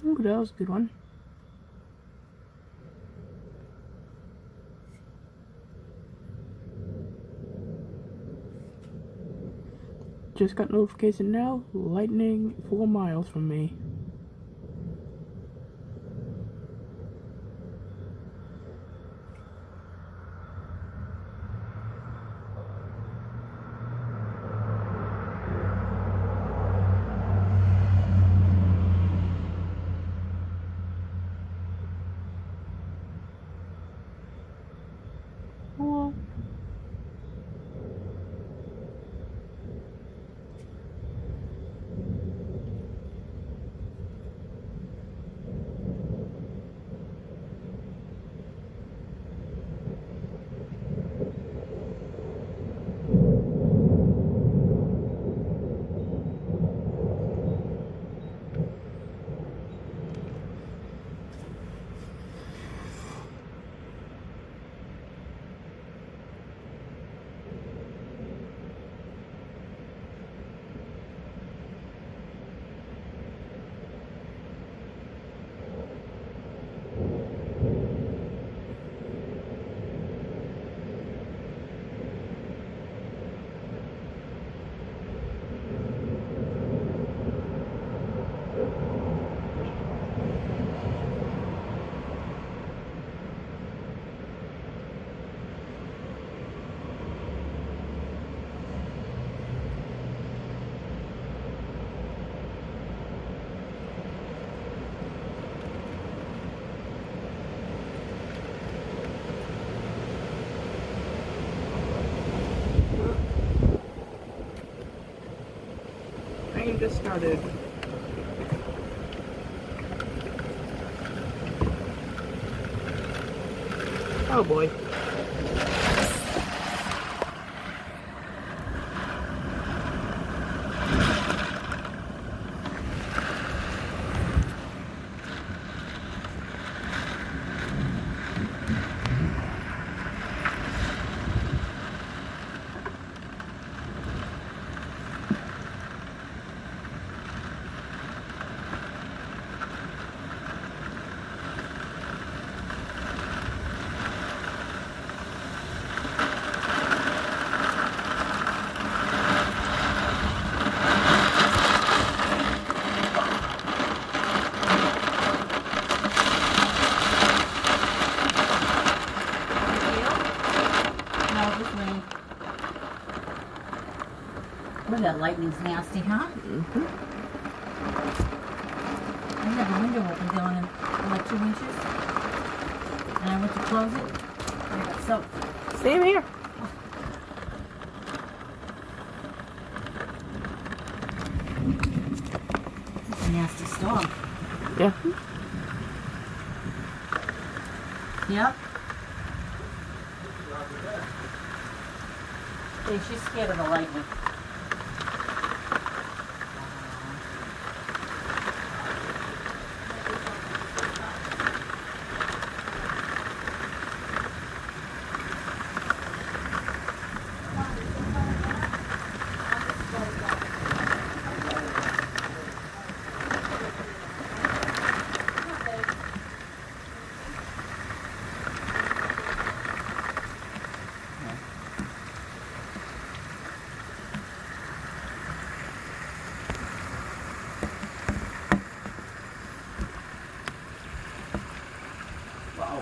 Ooh, that was a good one. Just got notification now. Lightning 4 miles from me. Well, rain just started. Oh boy. Boy, that lightning's nasty, huh? Mm-hmm. I had the window open down in like 2 inches. And I went to close it. And I got soaked. Same here. It's a nasty storm. Yeah. Yep. Hey, she's scared of the lightning.